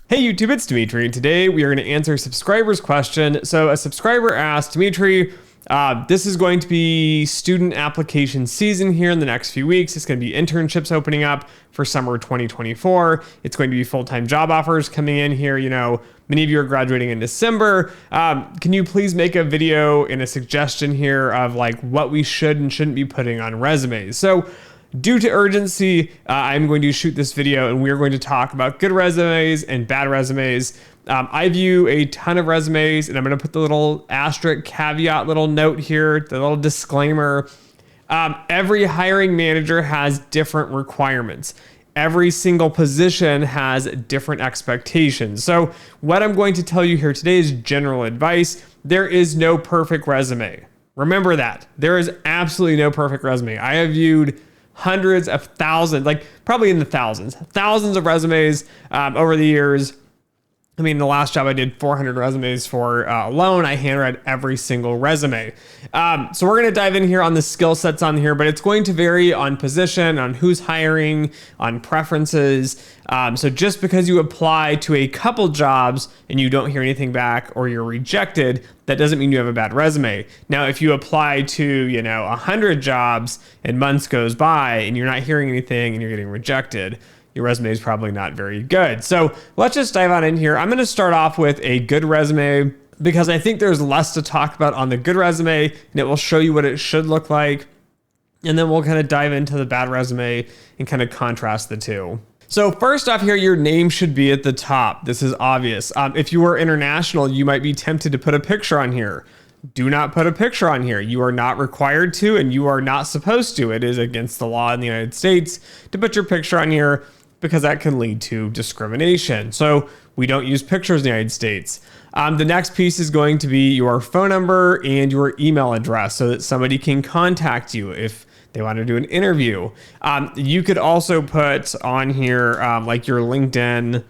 Hey YouTube, it's Dimitri, and today we are going to answer a subscriber's question. So a subscriber asked, Dimitri, this is going to be student application season here in the next few weeks. It's going to be internships opening up for summer 2024. It's going to be full-time job offers coming in here. You know, many of you are graduating in December. Can you please make a video and a suggestion here of like what we should and shouldn't be putting on resumes? So due to urgency, I'm going to shoot this video and we're going to talk about good resumes and bad resumes. I view a ton of resumes, and I'm going to put the little asterisk caveat little note here, the little disclaimer. Every hiring manager has different requirements. Every single position has different expectations. So what I'm going to tell you here today is general advice. There is no perfect resume. Remember that. There is absolutely no perfect resume. I have viewed hundreds of thousands, like probably in the thousands of resumes over the years. I mean, the last job I did 400 resumes for alone. I handwrite every single resume. So we're going to dive in here on the skill sets on here, but it's going to vary on position, on who's hiring, on preferences. So just because you apply to a couple jobs and you don't hear anything back or you're rejected, that doesn't mean you have a bad resume. Now, if you apply to, 100 jobs and months goes by and you're not hearing anything and you're getting rejected, your resume is probably not very good. So let's just dive on in here. I'm going to start off with a good resume because I think there's less to talk about on the good resume, and it will show you what it should look like. And then we'll kind of dive into the bad resume and kind of contrast the two. So first off here, your name should be at the top. This is obvious. If you are international, you might be tempted to put a picture on here. Do not put a picture on here. You are not required to, and you are not supposed to. It is against the law in the United States to put your picture on here, because that can lead to discrimination. So we don't use pictures in the United States. The next piece is going to be your phone number and your email address so that somebody can contact you if they want to do an interview. You could also put on here like your LinkedIn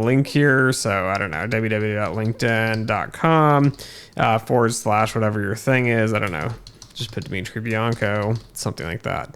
link here. So I don't know, www.linkedin.com / whatever your thing is. I don't know. Just put Dimitri Bianco, something like that.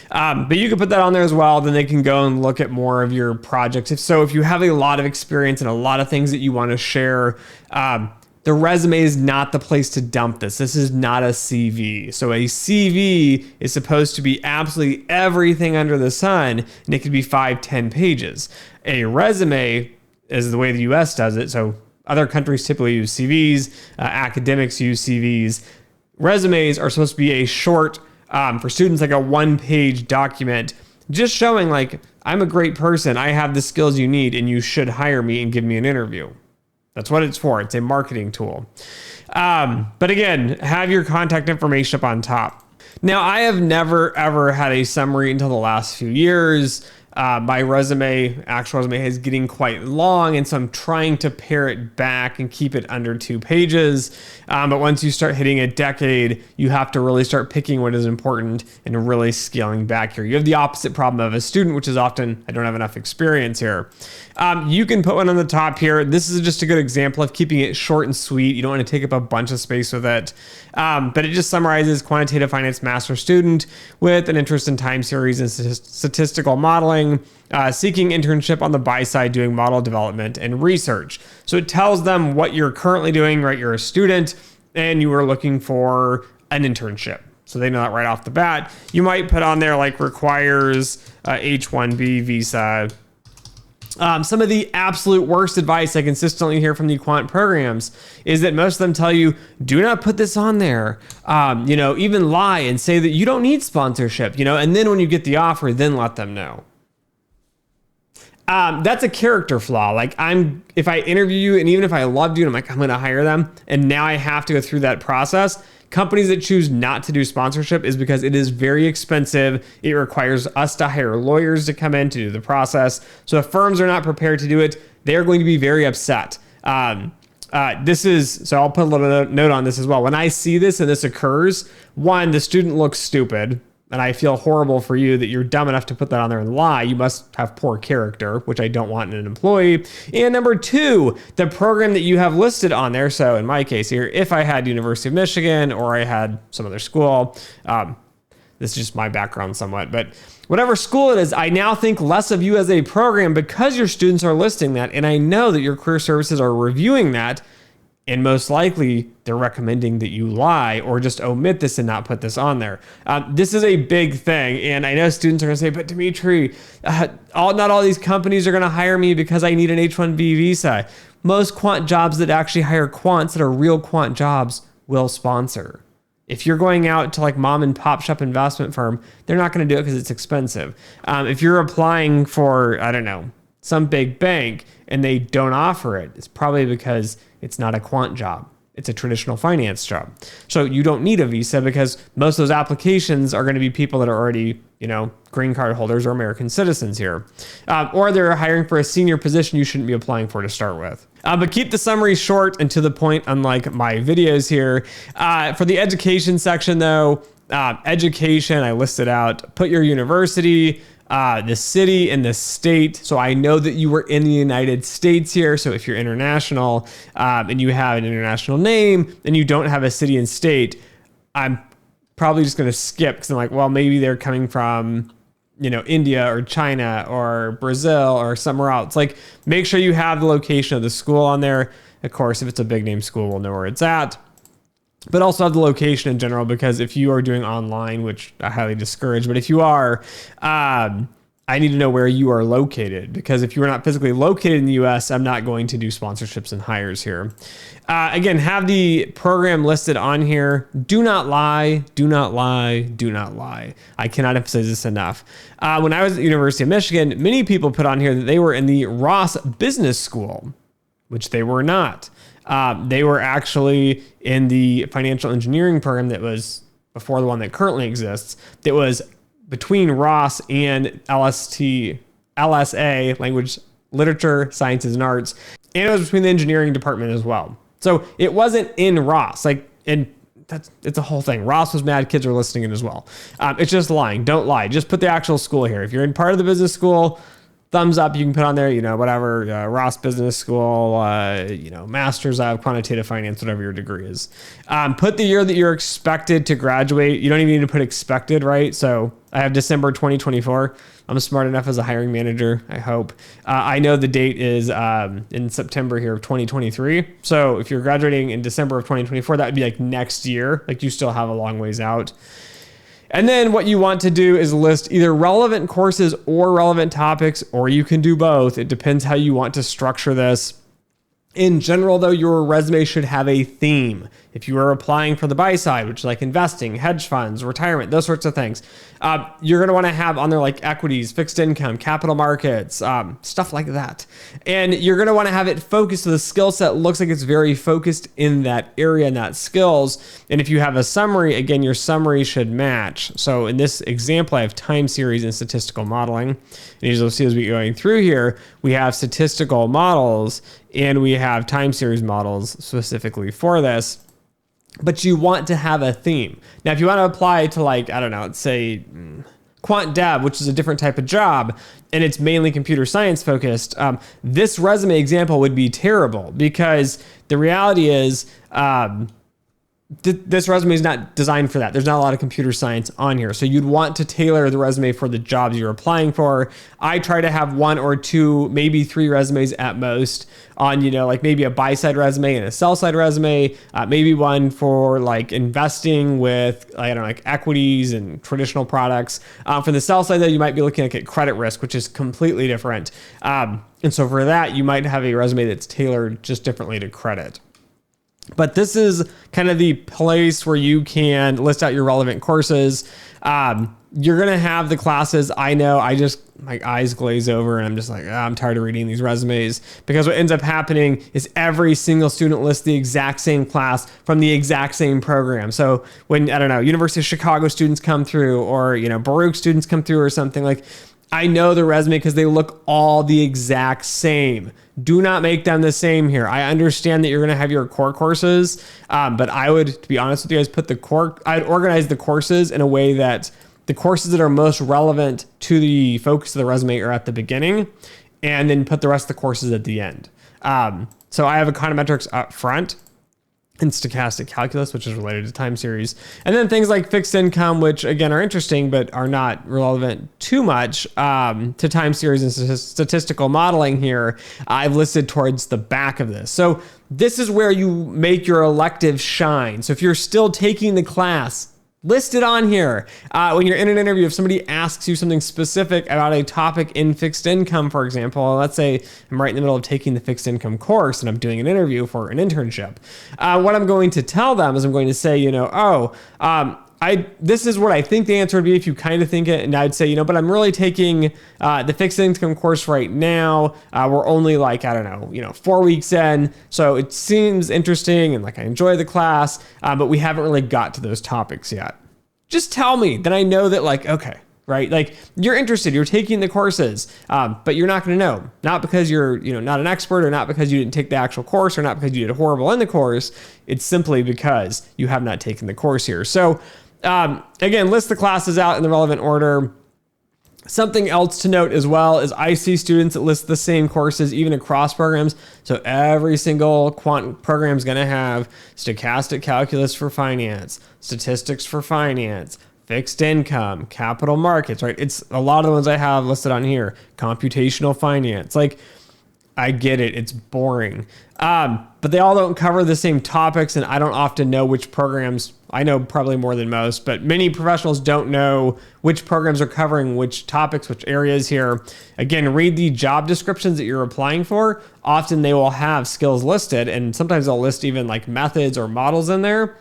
But you can put that on there as well. Then they can go and look at more of your projects. If you have a lot of experience and a lot of things that you want to share, the resume is not the place to dump this. This is not a CV. So a CV is supposed to be absolutely everything under the sun, and it could be 5-10 pages. A resume is the way the US does it. So other countries typically use CVs. Academics use CVs. Resumes are supposed to be a short, for students, like a 1-page document, just showing like, I'm a great person, I have the skills you need, and you should hire me and give me an interview. That's what it's for. It's a marketing tool. But again, have your contact information up on top. Now, I have never, ever had a summary until the last few years. My actual resume is getting quite long, and so I'm trying to pare it back and keep it under 2 pages. But once you start hitting a decade, you have to really start picking what is important and really scaling back here. You have the opposite problem of a student, which is often, I don't have enough experience here. You can put one on the top here. This is just a good example of keeping it short and sweet. You don't want to take up a bunch of space with it. But it just summarizes quantitative finance master student with an interest in time series and statistical modeling, seeking internship on the buy side, doing model development and research. So it tells them what you're currently doing, right? You're a student and you are looking for an internship. So they know that right off the bat. You might put on there like requires H-1B visa. Some of the absolute worst advice I consistently hear from the Quant programs is that most of them tell you, do not put this on there. Even lie and say that you don't need sponsorship, and then when you get the offer, then let them know. That's a character flaw. Like if I interview you and even if I loved you and I'm going to hire them, and now I have to go through that process. Companies that choose not to do sponsorship is because it is very expensive. It requires us to hire lawyers to come in to do the process. So if firms are not prepared to do it, they're going to be very upset. So I'll put a little note on this as well. When I see this and this occurs, one, the student looks stupid. And I feel horrible for you that you're dumb enough to put that on there and lie. You must have poor character, which I don't want in an employee. And number 2, the program that you have listed on there. So in my case here, if I had University of Michigan or I had some other school, This is just my background somewhat, but whatever school it is, I now think less of you as a program because your students are listing that. And I know that your career services are reviewing that. And most likely they're recommending that you lie or just omit this and not put this on there. This is a big thing. And I know students are going to say, but Dimitri, not all these companies are going to hire me because I need an H-1B visa. Most quant jobs that actually hire quants that are real quant jobs will sponsor. If you're going out to like mom and pop shop investment firm, they're not going to do it because it's expensive. If you're applying for, I don't know, some big bank and they don't offer it, it's probably because it's not a quant job. It's a traditional finance job. So you don't need a visa because most of those applications are going to be people that are already, green card holders or American citizens here. Or they're hiring for a senior position you shouldn't be applying for to start with. But keep the summary short and to the point, unlike my videos here. For the education section though, education, I listed out, put your university, the city and the state. So I know that you were in the United States here. So if you're international and you have an international name and you don't have a city and state, I'm probably just going to skip because I'm like, well, maybe they're coming from, India or China or Brazil or somewhere else. Like make sure you have the location of the school on there. Of course, if it's a big name school, we'll know where it's at. But also have the location in general, because if you are doing online, which I highly discourage, but if you are, I need to know where you are located, because if you are not physically located in the US, I'm not going to do sponsorships and hires here. Again, have the program listed on here. Do not lie, do not lie, do not lie. I cannot emphasize this enough. When I was at the University of Michigan, many people put on here that they were in the Ross Business School, which they were not. They were actually in the financial engineering program that was before the one that currently exists. That was between Ross and LSA, Language, Literature, Sciences, and Arts. And it was between the engineering department as well. So it wasn't in Ross. It's a whole thing. Ross was mad. Kids are listening in as well. It's just lying. Don't lie. Just put the actual school here. If you're in part of the business school, thumbs up, you can put on there, whatever, Ross Business School, Masters of Quantitative Finance, whatever your degree is. Put the year that you're expected to graduate. You don't even need to put expected, right? So I have December 2024. I'm smart enough as a hiring manager, I hope. I know the date is in September here of 2023. So if you're graduating in December of 2024, that would be like next year. Like you still have a long ways out. And then what you want to do is list either relevant courses or relevant topics, or you can do both. It depends how you want to structure this. In general, though, your resume should have a theme. If you are applying for the buy side, which is like investing, hedge funds, retirement, those sorts of things, you're going to want to have on there like equities, fixed income, capital markets, stuff like that. And you're going to want to have it focused so the skill set looks like it's very focused in that area and that skills. And if you have a summary, again, your summary should match. So in this example, I have time series and statistical modeling. And as you'll see as we're going through here, we have statistical models and we have time series models specifically for this. But you want to have a theme. Now, if you want to apply to let's say quant dev, which is a different type of job, and it's mainly computer science focused, this resume example would be terrible because the reality is this resume is not designed for that. There's not a lot of computer science on here. So you'd want to tailor the resume for the jobs you're applying for. I try to have 1 or 2, maybe 3 resumes at most on, maybe a buy side resume and a sell side resume, maybe one for investing with, equities and traditional products. For the sell side though, you might be looking at credit risk, which is completely different. And so for that, you might have a resume that's tailored just differently to credit. But this is kind of the place where you can list out your relevant courses. You're going to have the classes. I know my eyes glaze over and I'm just I'm tired of reading these resumes, because what ends up happening is every single student lists the exact same class from the exact same program. So when, University of Chicago students come through or, Baruch students come through or something, I know the resume because they look all the exact same. Do not make them the same here. I understand that you're going to have your core courses, but I would, to be honest with you guys, I'd organize the courses in a way that the courses that are most relevant to the focus of the resume are at the beginning, and then put the rest of the courses at the end. So I have econometrics up front. and stochastic calculus, which is related to time series. And then things like fixed income, which again are interesting, but are not relevant too much to time series and statistical modeling here, I've listed towards the back of this. So this is where you make your elective shine. So if you're still taking the class, list it on here. When you're in an interview, if somebody asks you something specific about a topic in fixed income, for example, let's say I'm right in the middle of taking the fixed income course and I'm doing an interview for an internship. What I'm going to tell them is I'm going to say, this is what I think the answer would be if you kind of think it. And I'd say, but I'm really taking the fixed income course right now. We're only 4 weeks in. So it seems interesting and I enjoy the class, but we haven't really got to those topics yet. Just tell me, then I know that okay, right? You're interested, you're taking the courses, but you're not going to know. Not because you're, not an expert, or not because you didn't take the actual course, or not because you did horrible in the course. It's simply because you have not taken the course here. So again, list the classes out in the relevant order. Something else to note as well is I see students that list the same courses even across programs. So every single quant program is going to have stochastic calculus for finance, statistics for finance, fixed income, capital markets, right? It's a lot of the ones I have listed on here. Computational finance. I get it. It's boring. But they all don't cover the same topics, and I don't often know which programs. I know probably more than most, but many professionals don't know which programs are covering which topics, which areas here. Again, read the job descriptions that you're applying for. Often they will have skills listed, and sometimes they'll list even methods or models in there.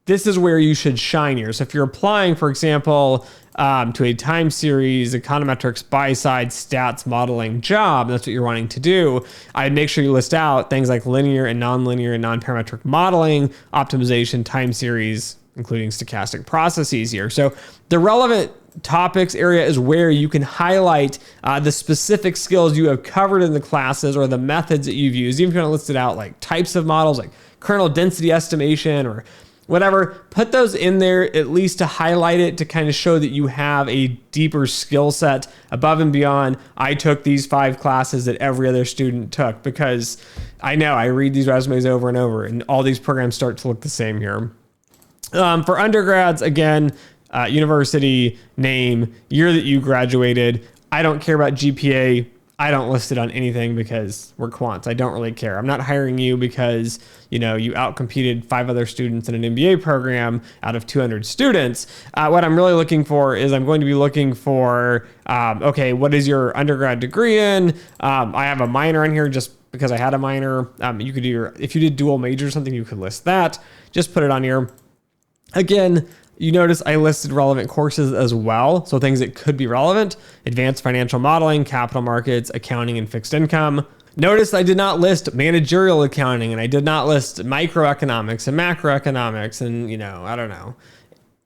This is where you should shine here. So if you're applying, for example, to a time series, econometrics, buy-side stats modeling job, that's what you're wanting to do, I'd make sure you list out things like linear and nonlinear and non-parametric modeling, optimization, time series, including stochastic processes here. So the relevant topics area is where you can highlight the specific skills you have covered in the classes or the methods that you've used. Even if you want to list it out types of models like kernel density estimation or whatever, put those in there at least to highlight it, to kind of show that you have a deeper skill set above and beyond. I took these 5 classes that every other student took, because I know I read these resumes over and over and all these programs start to look the same here. For undergrads, again, university, name, year that you graduated. I don't care about GPA. I don't list it on anything because we're quants. I don't really care. I'm not hiring you because, you outcompeted 5 other students in an MBA program out of 200 students. What I'm really looking for is I'm going to be looking for, what is your undergrad degree in? I have a minor in here just because I had a minor. You could do if you did dual major or something, you could list that. Just put it on here. Again, you notice I listed relevant courses as well. So things that could be relevant: advanced financial modeling, capital markets, accounting, and fixed income. Notice I did not list managerial accounting, and I did not list microeconomics and macroeconomics and,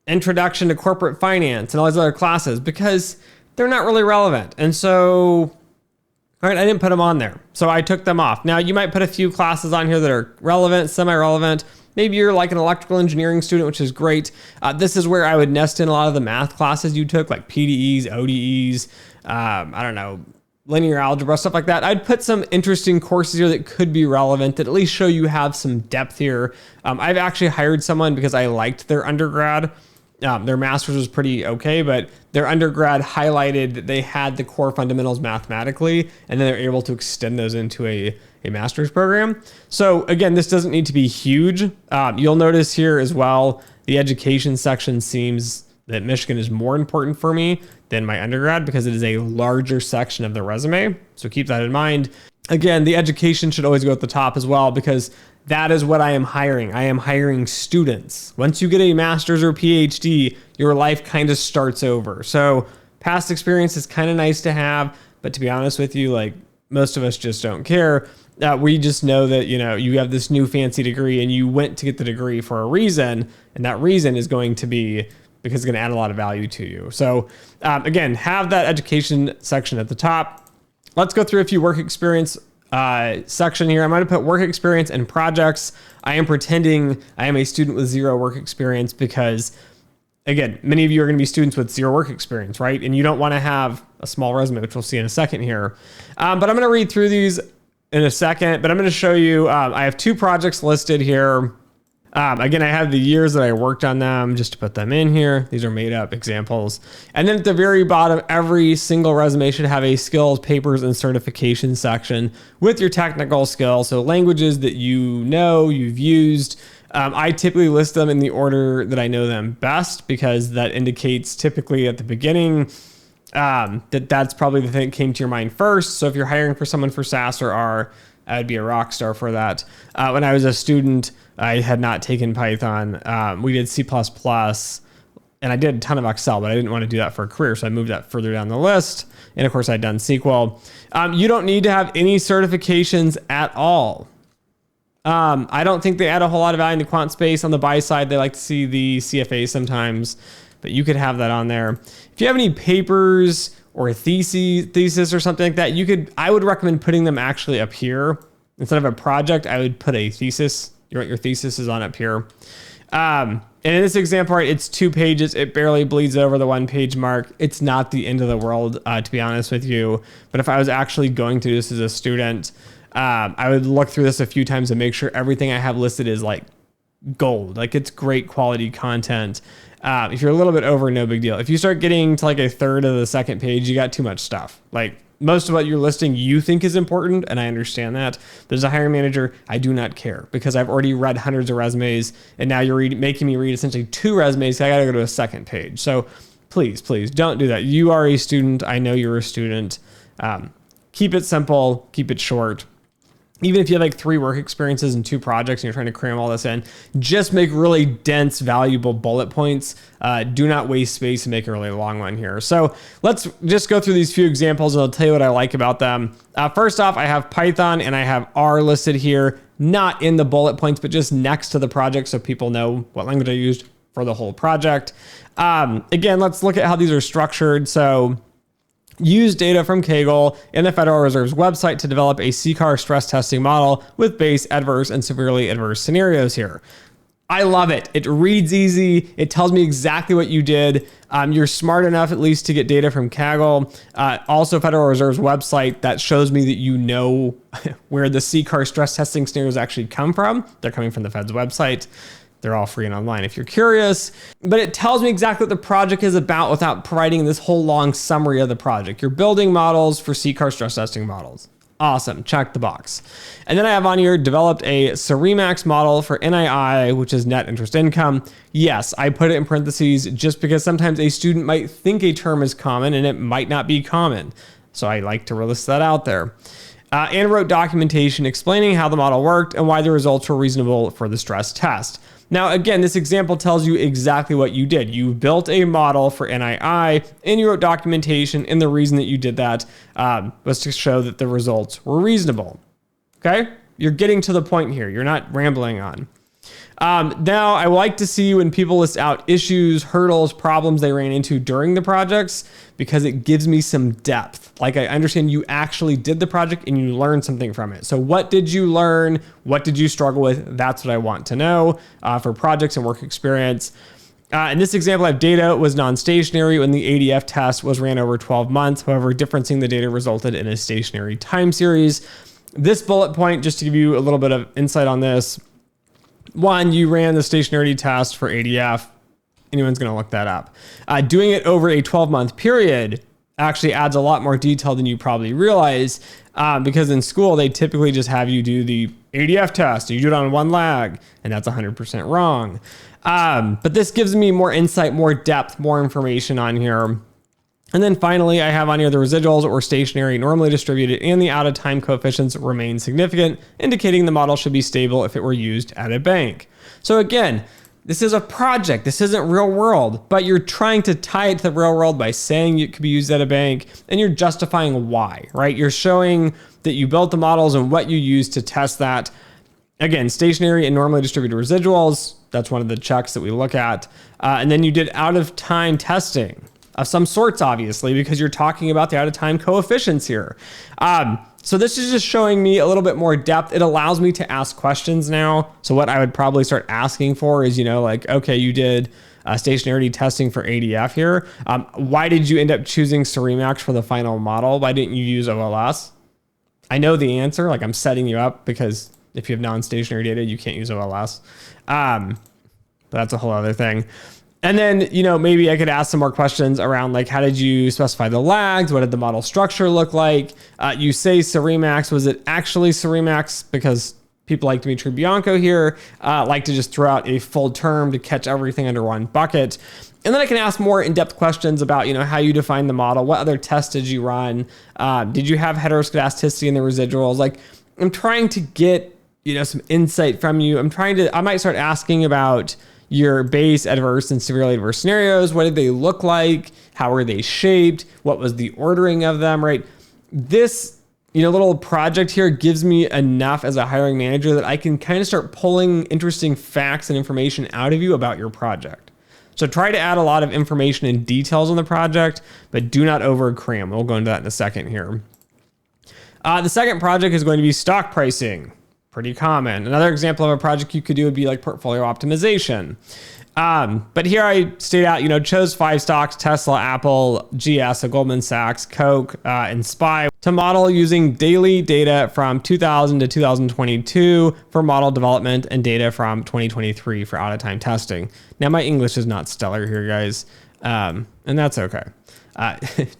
introduction to corporate finance and all these other classes, because they're not really relevant. And so, all right, I didn't put them on there. So I took them off. Now you might put a few classes on here that are relevant, semi-relevant. Maybe you're an electrical engineering student, which is great. This is where I would nest in a lot of the math classes you took, like PDEs, ODEs, linear algebra, stuff like that. I'd put some interesting courses here that could be relevant, that at least show you have some depth here. I've actually hired someone because I liked their undergrad. Their master's was pretty okay, but their undergrad highlighted that they had the core fundamentals mathematically, and then they're able to extend those into a master's program. So again, this doesn't need to be huge. You'll notice here as well, the education section seems that Michigan is more important for me than my undergrad because it is a larger section of the resume. So keep that in mind. Again, the education should always go at the top as well, because that is what I am hiring. I am hiring students. Once you get a master's or PhD, your life kind of starts over. So past experience is kind of nice to have, but to be honest with you, most of us just don't care. We just know that, you have this new fancy degree and you went to get the degree for a reason. And that reason is going to be because it's going to add a lot of value to you. So again, have that education section at the top. Let's go through a few work experience section here. I'm going to put work experience and projects. I am pretending I am a student with 0 work experience because, again, many of you are going to be students with 0 work experience, right? And you don't want to have a small resume, which we'll see in a second here. But I'm going to read through these in a second, but I'm going to show you, I have 2 projects listed here. Again, I have the years that I worked on them just to put them in here. These are made up examples. And then at the very bottom, every single resume should have a skills, papers, and certification section with your technical skills. So languages that you know, you've used. I typically list them in the order that I know them best, because that indicates typically at the beginning that's probably the thing that came to your mind first. So if you're hiring for someone for SAS or R, I would be a rock star for that. When I was a student, I had not taken Python. We did C++, and I did a ton of Excel, but I didn't want to do that for a career, so I moved that further down the list. And of course, I'd done SQL. You don't need to have any certifications at all. I don't think they add a whole lot of value in the quant space. On the buy side, they like to see the CFA sometimes, but you could have that on there. If you have any papers or a thesis or something like that, I would recommend putting them actually up here. Instead of a project, I would put a thesis. Your thesis is on up here. And in this example, right, it's 2 pages. It barely bleeds over the 1-page mark. It's not the end of the world, to be honest with you. But if I was actually going through this as a student, I would look through this a few times and make sure everything I have listed is like gold. Like, it's great quality content. If you're a little bit over, no big deal. If you start getting to like a third of the 2nd page, you got too much stuff. Like, most of what you're listing you think is important, and I understand that. But as a hiring manager, I do not care, because I've already read hundreds of resumes, and now you're making me read essentially 2 resumes. So I got to go to a 2nd page. So please don't do that. You are a student. I know you're a student. Keep it simple. Keep it short. Even if you have like 3 work experiences and 2 projects and you're trying to cram all this in, just make really dense, valuable bullet points. Do not waste space and make a really long one here. So let's just go through these few examples and I'll tell you what I like about them. First off, I have Python and I have R listed here, not in the bullet points, but just next to the project so people know what language I used for the whole project. Again, let's look at how these are structured. So use data from Kaggle and the Federal Reserve's website to develop a CCAR stress testing model with base, adverse, and severely adverse scenarios here. I love it. It reads easy. It tells me exactly what you did. You're smart enough at least to get data from Kaggle. Also, Federal Reserve's website, that shows me that you know where the CCAR stress testing scenarios actually come from. They're coming from the Fed's website. They're all free and online if you're curious, but it tells me exactly what the project is about without providing this whole long summary of the project. You're building models for CCAR stress testing models. Awesome, check the box. And then I have on here, developed a Ceremax model for NII, which is net interest income. Yes, I put it in parentheses just because sometimes a student might think a term is common and it might not be common. So I like to list that out there. And wrote documentation explaining how the model worked and why the results were reasonable for the stress test. Now, again, this example tells you exactly what you did. You built a model for NII and you wrote documentation, and the reason that you did that was to show that the results were reasonable. Okay? You're getting to the point here. You're not rambling on. Now, I like to see when people list out issues, hurdles, problems they ran into during the projects, because it gives me some depth. Like, I understand you actually did the project and you learned something from it. So what did you learn? What did you struggle with? That's what I want to know for projects and work experience. In this example, I have data was non-stationary when the ADF test was ran over 12 months. However, differencing the data resulted in a stationary time series. This bullet point, just to give you a little bit of insight on this, 1, you ran the stationarity test for ADF. Anyone's going to look that up. Doing it over a 12-month period actually adds a lot more detail than you probably realize, because in school, they typically just have you do the ADF test. You do it on 1 lag, and that's 100% wrong. But this gives me more insight, more depth, more information on here. And then finally, I have on here the residuals were stationary, normally distributed, and the out-of-time coefficients remain significant, indicating the model should be stable if it were used at a bank. So again, this is a project. This isn't real world, but you're trying to tie it to the real world by saying it could be used at a bank, and you're justifying why, right? You're showing that you built the models and what you used to test that. Again, stationary and normally distributed residuals. That's one of the checks that we look at. And then you did out-of-time testing of some sorts, obviously, because you're talking about the out-of-time coefficients here. So this is just showing me a little bit more depth. It allows me to ask questions now. So what I would probably start asking for is, like, okay, you did stationarity testing for ADF here. Why did you end up choosing Ceremax for the final model? Why didn't you use OLS? I know the answer, like I'm setting you up because if you have non-stationary data, you can't use OLS. But that's a whole other thing. And then, maybe I could ask some more questions around like, how did you specify the lags? What did the model structure look like? You say Ceremax, was it actually Ceremax? Because people like Dimitri Bianco here like to just throw out a full term to catch everything under one bucket. And then I can ask more in-depth questions about, how you define the model. What other tests did you run? Did you have heteroscedasticity in the residuals? Like, I'm trying to get, some insight from you. I might start asking about your base adverse and severely adverse scenarios. What did they look like? How were they shaped? What was the ordering of them, right? This, little project here gives me enough as a hiring manager that I can kind of start pulling interesting facts and information out of you about your project. So try to add a lot of information and details on the project, but do not over cram. We'll go into that in a second here. The second project is going to be stock pricing. Pretty common. Another example of a project you could do would be like portfolio optimization. But here I state out, chose 5 stocks, Tesla, Apple, GS, Goldman Sachs, Coke, and SPY to model using daily data from 2000 to 2022 for model development and data from 2023 for out-of-time testing. Now, my English is not stellar here, guys, and that's okay.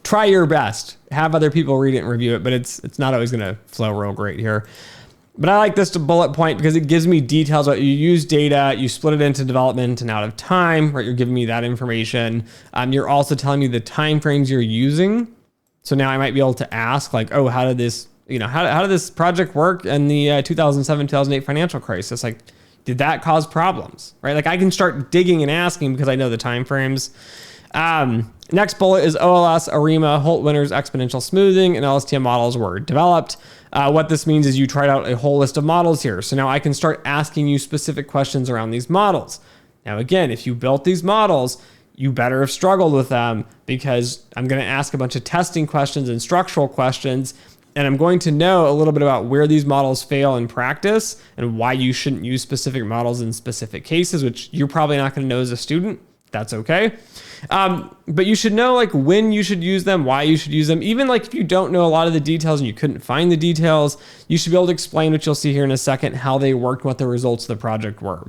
Try your best. Have other people read it and review it, but it's not always going to flow real great here. But I like this to bullet point because it gives me details about you use data, you split it into development and out of time, right? You're giving me that information. You're also telling me the time frames you're using. So now I might be able to ask like, oh, how did this project work in the 2007, 2008 financial crisis? Like, did that cause problems, right? Like I can start digging and asking because I know the time frames. Next bullet is OLS, ARIMA, Holt-Winters, exponential smoothing, and LSTM models were developed. What this means is you tried out a whole list of models here. So now I can start asking you specific questions around these models. Now, again, if you built these models, you better have struggled with them because I'm going to ask a bunch of testing questions and structural questions, and I'm going to know a little bit about where these models fail in practice and why you shouldn't use specific models in specific cases, which you're probably not going to know as a student. That's okay. But you should know like when you should use them, why you should use them. Even like if you don't know a lot of the details and you couldn't find the details, you should be able to explain what you'll see here in a second, how they worked, what the results of the project were.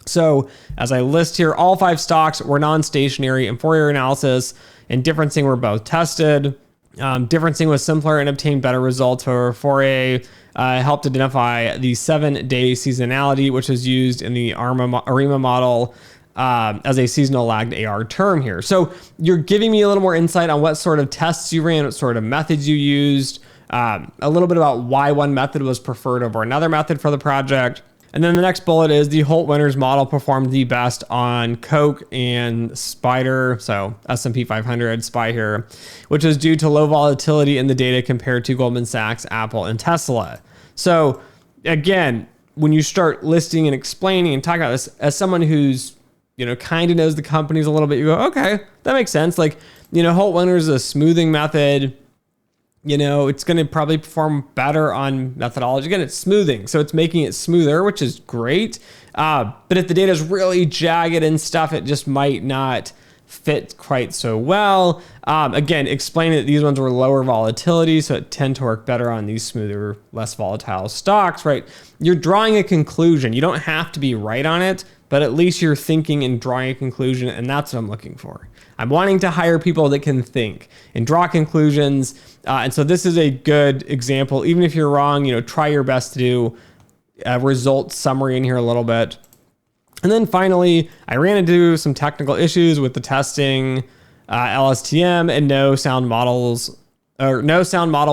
So as I list here, all 5 stocks were non-stationary in Fourier analysis, and differencing were both tested. Differencing was simpler and obtained better results. For Fourier helped identify the 7-day seasonality, which was used in the ARIMA model as a seasonal lagged AR term here. So you're giving me a little more insight on what sort of tests you ran, what sort of methods you used, a little bit about why one method was preferred over another method for the project. And then the next bullet is the Holt-Winters model performed the best on Coke and Spider, so S&P 500, SPY here, which is due to low volatility in the data compared to Goldman Sachs, Apple, and Tesla. So again, when you start listing and explaining and talking about this as someone who's kind of knows the companies a little bit, you go, okay, that makes sense. Like, Holt-Winters is a smoothing method. It's going to probably perform better on methodology. Again, it's smoothing, so it's making it smoother, which is great. But if the data is really jagged and stuff, it just might not fit quite so well. Again, explaining that these ones were lower volatility, so it tend to work better on these smoother, less volatile stocks, right? You're drawing a conclusion. You don't have to be right on it, but at least you're thinking and drawing a conclusion, and that's what I'm looking for. I'm wanting to hire people that can think and draw conclusions. And so this is a good example. Even if you're wrong, try your best to do a result summary in here a little bit. And then finally, I ran into some technical issues with the testing, LSTM, and no sound model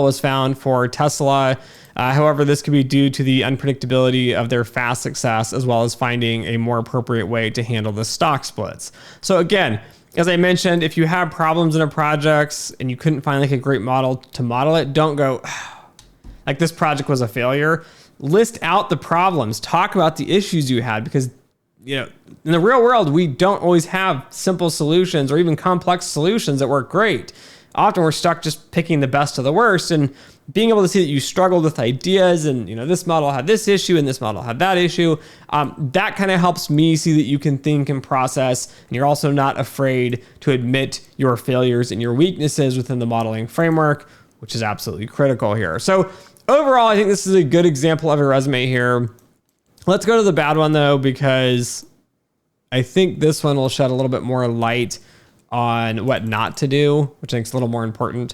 was found for Tesla. However, this could be due to the unpredictability of their fast success, as well as finding a more appropriate way to handle the stock splits. So again, as I mentioned, if you have problems in a project and you couldn't find like a great model to model it, don't go, like this project was a failure. List out the problems, talk about the issues you had, because in the real world, we don't always have simple solutions or even complex solutions that work great. Often we're stuck just picking the best of the worst, and being able to see that you struggled with ideas and, this model had this issue and this model had that issue. That kind of helps me see that you can think and process, and you're also not afraid to admit your failures and your weaknesses within the modeling framework, which is absolutely critical here. So overall, I think this is a good example of a resume here. Let's go to the bad one though, because I think this one will shed a little bit more light on what not to do, which I think is a little more important.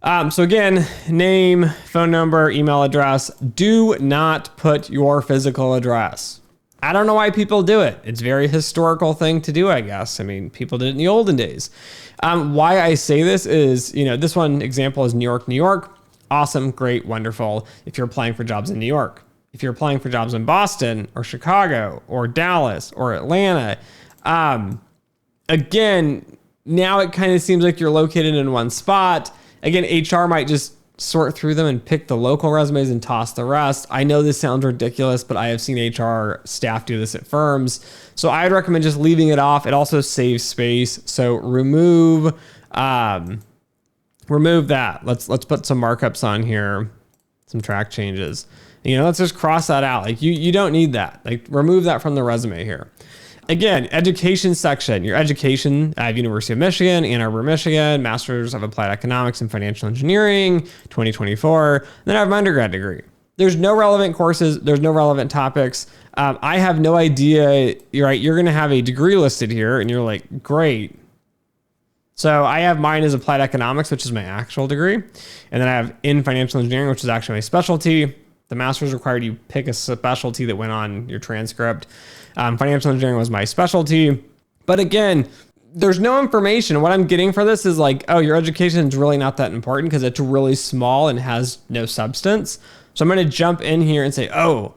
So again, name, phone number, email address. Do not put your physical address. I don't know why people do it. It's a very historical thing to do, I guess. I mean, people did it in the olden days. Why I say this is, this one example is New York, New York. Awesome, great, wonderful. If you're applying for jobs in New York, if you're applying for jobs in Boston or Chicago or Dallas or Atlanta, again, now it kind of seems like you're located in one spot. Again, HR might just sort through them and pick the local resumes and toss the rest. I know this sounds ridiculous, but I have seen HR staff do this at firms. So I'd recommend just leaving it off. It also saves space. So remove that. Let's put some markups on here, some track changes. Let's just cross that out. Like you don't need that. Like remove that from the resume here. Again, education section, your education at University of Michigan, Ann Arbor, Michigan, Masters of Applied Economics and Financial Engineering, 2024. Then I have my undergrad degree. There's no relevant courses. There's no relevant topics. I have no idea, right? You're going to have a degree listed here and you're like, great. So I have mine as Applied Economics, which is my actual degree. And then I have in Financial Engineering, which is actually my specialty. The master's required you pick a specialty that went on your transcript. Financial engineering was my specialty. But again, there's no information. What I'm getting for this is like, oh, your education is really not that important because it's really small and has no substance. So I'm going to jump in here and say, oh,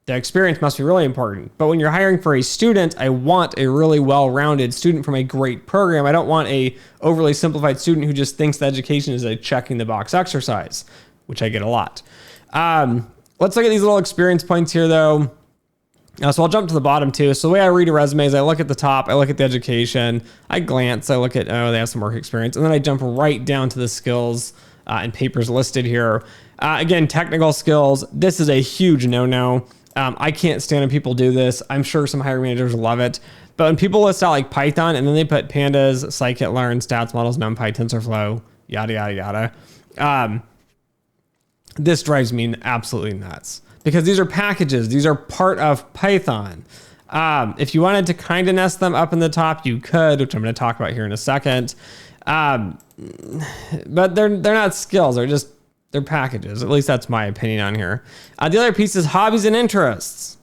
the experience must be really important. But when you're hiring for a student, I want a really well-rounded student from a great program. I don't want a overly simplified student who just thinks the education is a checking the box exercise, which I get a lot. Let's look at these little experience points here though. So I'll jump to the bottom too. So the way I read a resume is I look at the top, I look at the education, I glance, I look at, oh, they have some work experience. And then I jump right down to the skills and papers listed here. Again, technical skills. This is a huge no-no. I can't stand when people do this. I'm sure some hiring managers love it. But when people list out like Python and then they put pandas, scikit-learn, stats models, NumPy, TensorFlow, yada, yada, yada. This drives me absolutely nuts because these are packages. These are part of Python. If you wanted to kind of nest them up in the top, you could, which I'm going to talk about here in a second. But they're not skills. They're packages. At least that's my opinion on here. The other piece is hobbies and interests.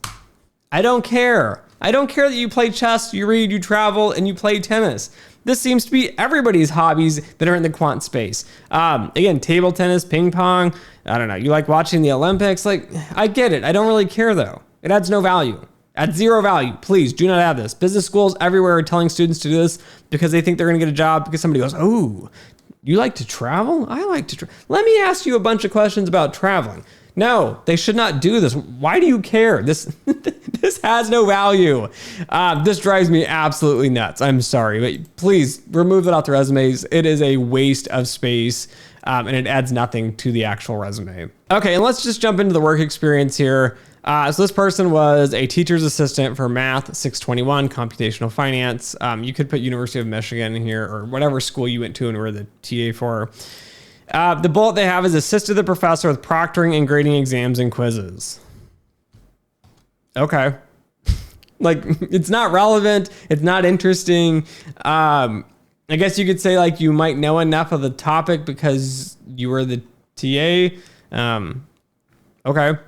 I don't care. I don't care that you play chess, you read, you travel, and you play tennis. This seems to be everybody's hobbies that are in the quant space. Again, table tennis, ping pong. I don't know. You like watching the Olympics? Like, I get it. I don't really care though. It adds no value. Adds zero value. Please do not have this. Business schools everywhere are telling students to do this because they think they're going to get a job because somebody goes, oh, you like to travel? I like to travel. Let me ask you a bunch of questions about traveling. No, they should not do this. Why do you care? This has no value. This drives me absolutely nuts. I'm sorry, but please remove that off the resumes. It is a waste of space and it adds nothing to the actual resume. Okay, and let's just jump into the work experience here. So this person was a teacher's assistant for math, 621, computational finance. You could put University of Michigan here or whatever school you went to and were the TA for. The bullet they have is assisted the professor with proctoring and grading exams and quizzes. Okay. Like, it's not relevant. It's not interesting. I guess you could say like you might know enough of the topic because you were the TA. Okay.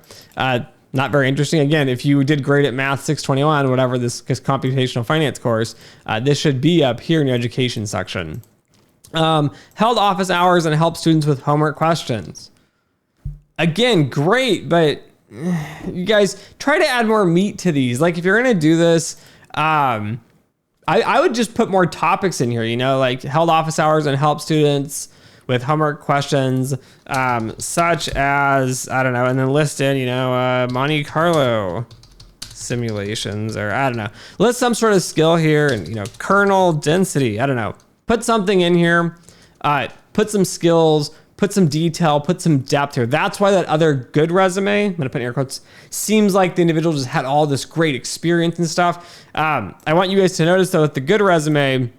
Not very interesting. Again, if you did great at math 621, whatever this computational finance course, this should be up here in your education section. Held office hours and helped students with homework questions. Again, great, but you guys try to add more meat to these. Like if you're going to do this, I would just put more topics in here, like held office hours and help students with homework questions, such as, I don't know, and then list in, Monte Carlo simulations, or I don't know, list some sort of skill here and, kernel density, I don't know. Put something in here, put some skills, put some detail, put some depth here. That's why that other good resume, I'm gonna put in air quotes, seems like the individual just had all this great experience and stuff. I want you guys to notice though, with the good resume,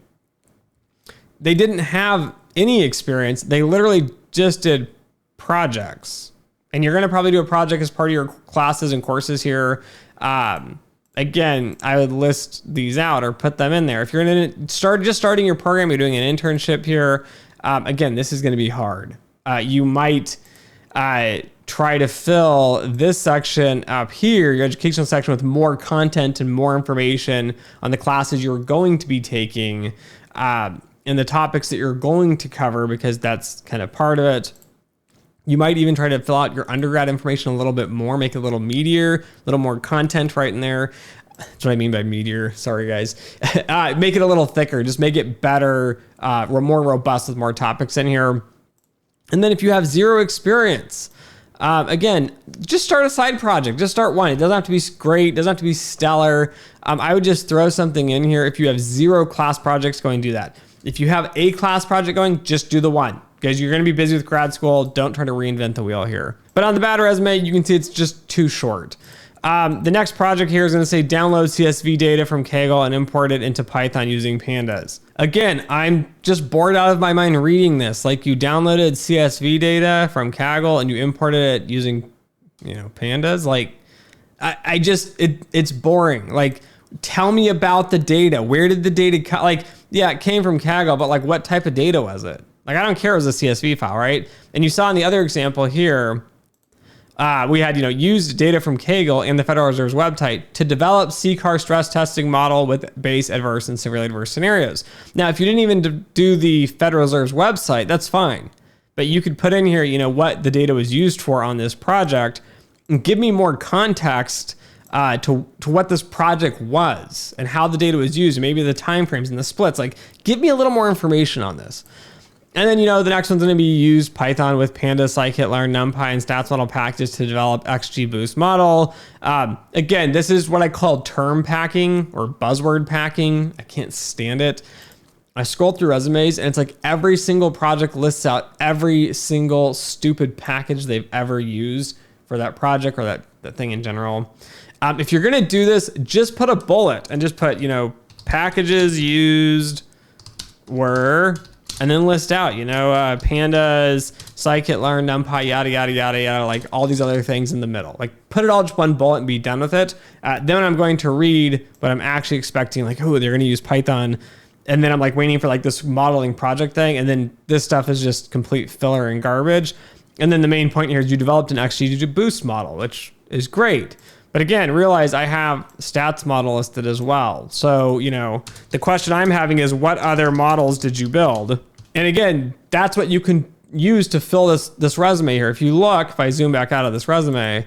they didn't have any experience. They literally just did projects. And you're going to probably do a project as part of your classes and courses here. Again, I would list these out or put them in there. If you're going to starting your program, you're doing an internship here. Again, this is going to be hard. You might try to fill this section up here, your educational section, with more content and more information on the classes you're going to be taking and the topics that you're going to cover, because that's kind of part of it. You might even try to fill out your undergrad information a little bit more, make it a little meatier, a little more content right in there. That's what I mean by meatier. Sorry, guys. Make it a little thicker. Just make it better, more robust with more topics in here. And then if you have zero experience, again, just start a side project. Just start one. It doesn't have to be great. It doesn't have to be stellar. I would just throw something in here. If you have zero class projects going, do that. If you have a class project going, just do the one. Because you're going to be busy with grad school. Don't try to reinvent the wheel here. But on the bad resume, you can see it's just too short. The next project here is going to say download CSV data from Kaggle and import it into Python using pandas. Again, I'm just bored out of my mind reading this. Like, you downloaded CSV data from Kaggle and you imported it using, pandas. Like, it's boring. Like, tell me about the data. Where did the data come? Like, yeah, it came from Kaggle, but like, what type of data was it? Like, I don't care, it was a CSV file, right? And you saw in the other example here, we had, used data from Kaggle and the Federal Reserve's website to develop CCAR stress testing model with base adverse and severely adverse scenarios. Now, if you didn't even do the Federal Reserve's website, that's fine. But you could put in here, what the data was used for on this project and give me more context to what this project was and how the data was used, and maybe the timeframes and the splits. Like, give me a little more information on this. And then, the next one's going to be use Python with pandas, scikit-learn, NumPy, and stats model packages to develop XGBoost model. Again, this is what I call term packing or buzzword packing. I can't stand it. I scroll through resumes and it's like every single project lists out every single stupid package they've ever used for that project or that thing in general. If you're going to do this, just put a bullet and just put, packages used were... And then list out, pandas, scikit-learn, NumPy, yada, yada, yada, yada, like all these other things in the middle. Like, put it all just one bullet and be done with it. Then I'm going to read what I'm actually expecting, like, oh, they're going to use Python. And then I'm like waiting for like this modeling project thing. And then this stuff is just complete filler and garbage. And then the main point here is you developed an XGBoost model, which is great. But again, realize I have stats model listed as well. So, the question I'm having is, what other models did you build? And again, that's what you can use to fill this resume here. If you look, if I zoom back out of this resume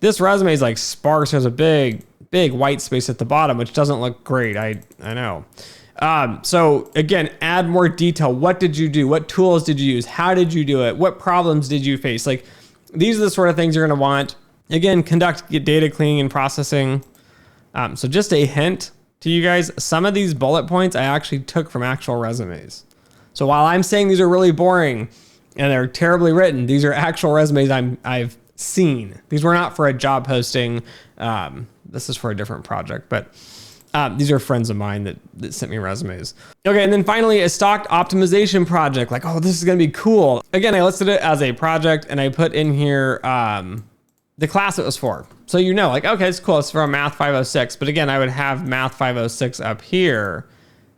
is like sparse. There's a big white space at the bottom, which doesn't look great. I know. So again, add more detail. What did you do? What tools did you use? How did you do it? What problems did you face? Like, these are the sort of things you're going to want. Again, conduct data cleaning and processing. So just a hint to you guys, some of these bullet points I actually took from actual resumes. So while I'm saying these are really boring and they're terribly written, these are actual resumes I've seen. These were not for a job posting. This is for a different project, but these are friends of mine that sent me resumes. Okay, and then finally, a stock optimization project. Like, oh, this is going to be cool. Again, I listed it as a project and I put in here the class it was for. So like, okay, it's cool. It's from Math 506. But again, I would have Math 506 up here.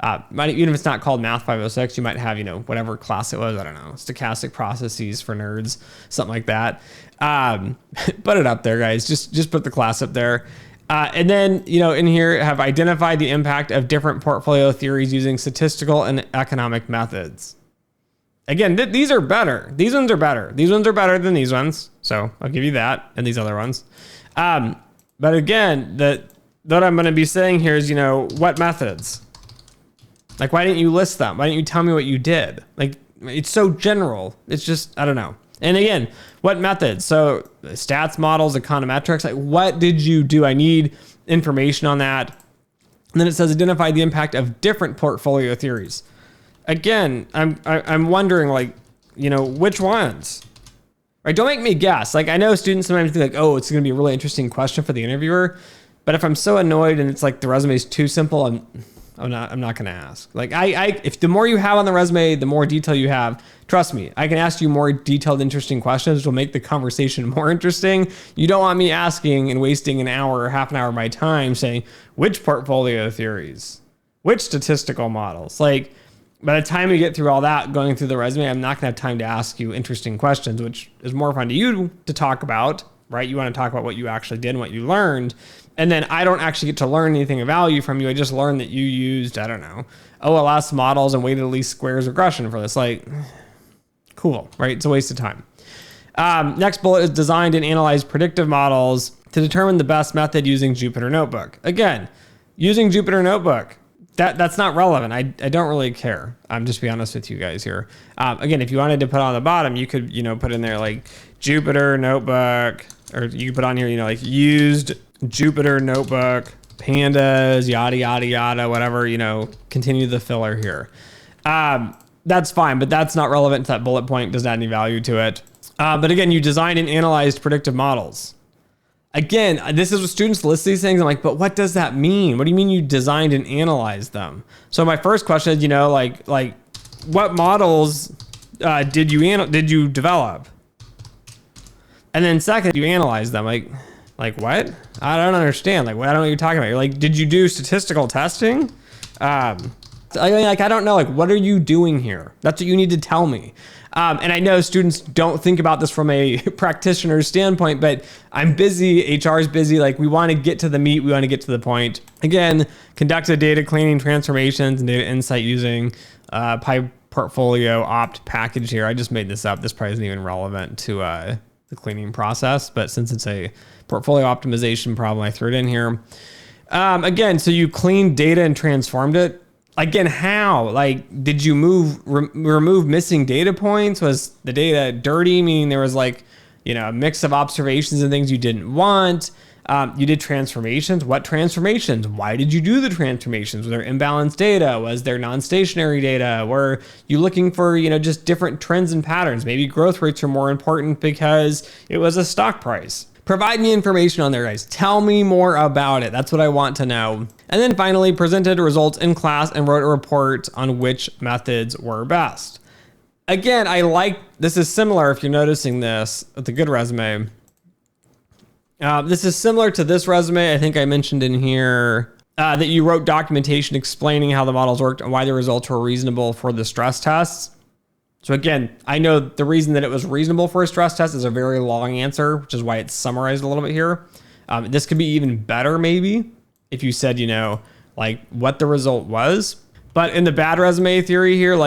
Even if it's not called Math 506, you might have, whatever class it was. I don't know, stochastic processes for nerds, something like that. Put it up there, guys. Just put the class up there. And then, in here, have identified the impact of different portfolio theories using statistical and economic methods. Again, these are better. These ones are better. These ones are better than these ones. So I'll give you that and these other ones. But again, what I'm going to be saying here is, what methods? Like, why didn't you list them? Why didn't you tell me what you did? Like, it's so general. It's just, I don't know. And again, what methods? So stats models, econometrics, like, what did you do? I need information on that. And then it says identify the impact of different portfolio theories. Again, I'm wondering, like, which ones? Right? Don't make me guess. Like, I know students sometimes think like, oh, it's going to be a really interesting question for the interviewer. But if I'm so annoyed and it's like the resume is too simple, I'm not going to ask. Like if the more you have on the resume, the more detail you have, trust me, I can ask you more detailed, interesting questions, which will make the conversation more interesting. You don't want me asking and wasting an hour or half an hour of my time saying which portfolio theories, which statistical models. Like by the time we get through all that, going through the resume, I'm not going to have time to ask you interesting questions, which is more fun to you to talk about, right? You want to talk about what you actually did and what you learned. And then I don't actually get to learn anything of value from you. I just learned that you used, I don't know, OLS models and weighted least squares regression for this. Like, cool, right? It's a waste of time. Next bullet is designed and analyzed predictive models to determine the best method using Jupyter Notebook. Again, using Jupyter Notebook, that's not relevant. I don't really care. I'm just be honest with you guys here. Again, if you wanted to put on the bottom, you could, put in there like Jupyter Notebook, or you could put on here, like used Jupyter Notebook, pandas, yada, yada, yada, whatever, continue the filler here. That's fine, but that's not relevant to that bullet point. Doesn't add any value to it. But again, you designed and analyzed predictive models. Again, this is what students list these things. I'm like, but what does that mean? What do you mean you designed and analyzed them? So my first question is, like what models did you develop? And then second, you analyze them. Like what? I don't understand. Like, what? I don't know what you're talking about. You're like, did you do statistical testing? I don't know. Like, what are you doing here? That's what you need to tell me. And I know students don't think about this from a practitioner's standpoint, but I'm busy. HR is busy. Like, we want to get to the meat. We want to get to the point. Again, conducted data cleaning transformations and data insight using portfolio opt package here. I just made this up. This probably isn't even relevant to the cleaning process, but since it's a portfolio optimization problem, I threw it in here. Again, so you cleaned data and transformed it. Again, how? Like, did you remove missing data points? Was the data dirty, meaning there was a mix of observations and things you didn't want? You did transformations. What transformations? Why did you do the transformations? Was there imbalanced data? Was there non-stationary data? Were you looking for, just different trends and patterns? Maybe growth rates are more important because it was a stock price. Provide me information on there, guys. Tell me more about it. That's what I want to know. And then finally, presented results in class and wrote a report on which methods were best. Again, this is similar, if you're noticing this, with the good resume. This is similar to this resume. I think I mentioned in here that you wrote documentation explaining how the models worked and why the results were reasonable for the stress tests. So again, I know the reason that it was reasonable for a stress test is a very long answer, which is why it's summarized a little bit here. This could be even better maybe if you said, what the result was. But in the bad resume theory here,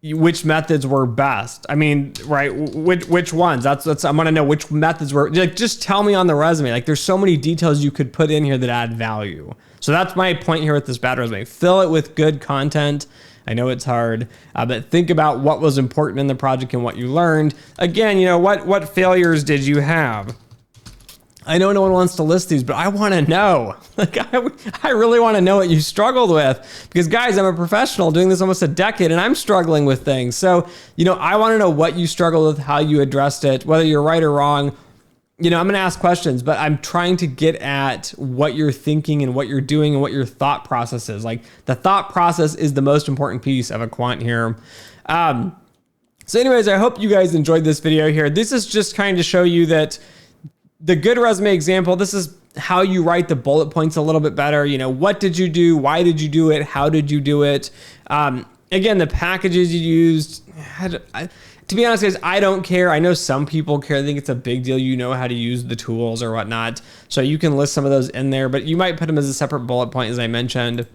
which methods were best? I mean, right? Which ones? That's I want to know which methods were. Just tell me on the resume. There's so many details you could put in here that add value. So that's my point here with this bad resume. Fill it with good content. I know it's hard, but think about what was important in the project and what you learned. Again, what failures did you have? I know no one wants to list these, but I want to know. I really want to know what you struggled with, because guys, I'm a professional doing this almost a decade and I'm struggling with things. So, I want to know what you struggled with, how you addressed it, whether you're right or wrong. I'm going to ask questions, but I'm trying to get at what you're thinking and what you're doing and what your thought process is. The thought process is the most important piece of a quant here. So anyways, I hope you guys enjoyed this video here. This is just kind of to show you that the good resume example, this is how you write the bullet points a little bit better. What did you do? Why did you do it? How did you do it? Again, the packages you used, to be honest, guys, I don't care. I know some people care. I think it's a big deal. You know how to use the tools or whatnot. So you can list some of those in there, but you might put them as a separate bullet point, as I mentioned.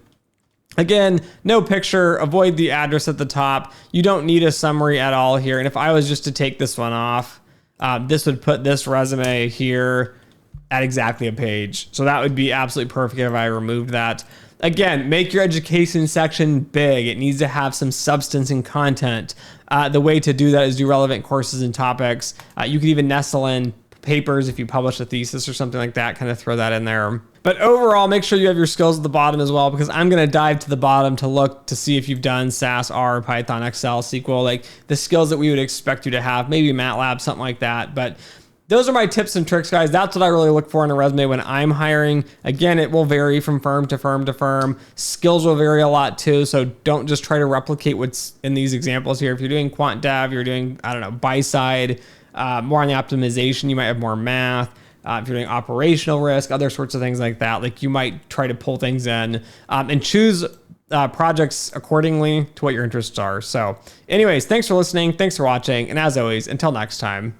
Again, no picture, avoid the address at the top. You don't need a summary at all here. And if I was just to take this one off, this would put this resume here at exactly a page. So that would be absolutely perfect if I removed that. Again, make your education section big. It needs to have some substance and content. The way to do that is do relevant courses and topics. You could even nestle in papers if you publish a thesis or something like that, kind of throw that in there. But overall, make sure you have your skills at the bottom as well, because I'm going to dive to the bottom to look to see if you've done SAS, R, Python, Excel, SQL, the skills that we would expect you to have, maybe MATLAB, something like that. But those are my tips and tricks, guys. That's what I really look for in a resume when I'm hiring. Again, it will vary from firm to firm to firm. Skills will vary a lot too. So don't just try to replicate what's in these examples here. If you're doing quant dev, you're doing, I don't know, buy side, more on the optimization, you might have more math. If you're doing operational risk, other sorts of things like that, like you might try to pull things in and choose projects accordingly to what your interests are. So anyways, thanks for listening. Thanks for watching. And as always, until next time.